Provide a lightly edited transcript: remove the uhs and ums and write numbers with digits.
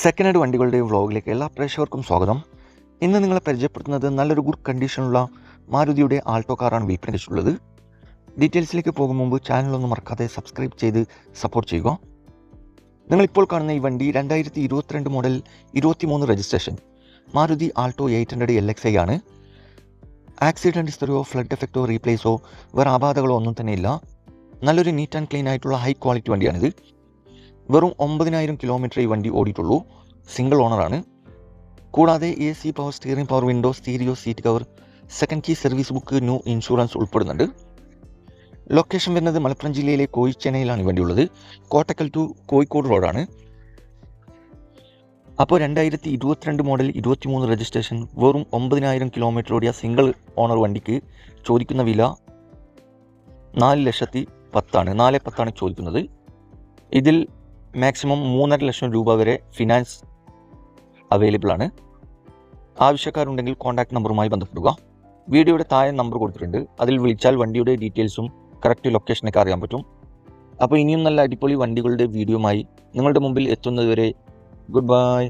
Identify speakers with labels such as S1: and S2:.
S1: Second hand വണ്ടികളുടെ വ്ളോഗിലേക്ക് എല്ലാ പ്രേക്ഷകർക്കും സ്വാഗതം. ഇന്ന് നിങ്ങളെ പരിചയപ്പെടുത്തുന്നത് നല്ലൊരു ഗുഡ് കണ്ടീഷനുള്ള മാരുതിയുടെ ആൾട്ടോ കാറാണ് വിൽപ്പനയ്ക്ക് വെച്ചിട്ടുള്ളത്. ഡീറ്റെയിൽസിലേക്ക് പോകും മുമ്പ് ചാനലൊന്നും മറക്കാതെ സബ്സ്ക്രൈബ് ചെയ്ത് സപ്പോർട്ട് ചെയ്യുക. നിങ്ങളിപ്പോൾ കാണുന്ന ഈ വണ്ടി 2022 model 23 registration Maruti Alto 800 LXi ആണ്. ആക്സിഡൻറ്റ് ഹിസ്റ്ററിയോ ഫ്ലഡ് എഫക്റ്റോ റീപ്ലേസോ വേറെ ആപാതകളോ ഒന്നും തന്നെ ഇല്ല. നല്ലൊരു നീറ്റ് ആൻഡ് ക്ലീൻ ആയിട്ടുള്ള ഹൈ ക്വാളിറ്റി വണ്ടിയാണിത്. വെറും 9000 കിലോമീറ്റർ ഈ വണ്ടി ഓടിയിട്ടുള്ളൂ. സിംഗിൾ ഓണറാണ്. കൂടാതെ AC, power steering, power window, stereo, seat cover, second key, service book, new insurance ഉൾപ്പെടുന്നുണ്ട്. ലൊക്കേഷൻ വരുന്നത് മലപ്പുറം ജില്ലയിലെ കോയിച്ചെന്നൈയിലാണ് ഈ വണ്ടി ഉള്ളത്. കോട്ടക്കൽ ടു കോഴിക്കോട് റോഡാണ്. അപ്പോൾ 2022 മോഡൽ 23 രജിസ്ട്രേഷൻ വെറും 9000 കിലോമീറ്റർ ഓടിയ സിംഗിൾ ഓണർ വണ്ടിക്ക് ചോദിക്കുന്ന വില 4,10,000 ആണ്. 4,10,000 ചോദിക്കുന്നത്. ഇതിൽ മാക്സിമം 3.5 ലക്ഷം രൂപ വരെ ഫിനാൻസ് അവൈലബിൾ ആണ്. ആവശ്യക്കാരുണ്ടെങ്കിൽ കോൺടാക്ട് നമ്പറുമായി ബന്ധപ്പെടുക. വീഡിയോയുടെ താഴെ നമ്പർ കൊടുത്തിട്ടുണ്ട്. അതിൽ വിളിച്ചാൽ വണ്ടിയുടെ ഡീറ്റെയിൽസും കറക്റ്റ് ലൊക്കേഷനൊക്കെ അറിയാൻ പറ്റും. അപ്പോൾ ഇനിയും നല്ല അടിപൊളി വണ്ടികളുടെ വീഡിയോയുമായി നിങ്ങളുടെ മുമ്പിൽ എത്തുന്നതുവരെ ഗുഡ് ബൈ.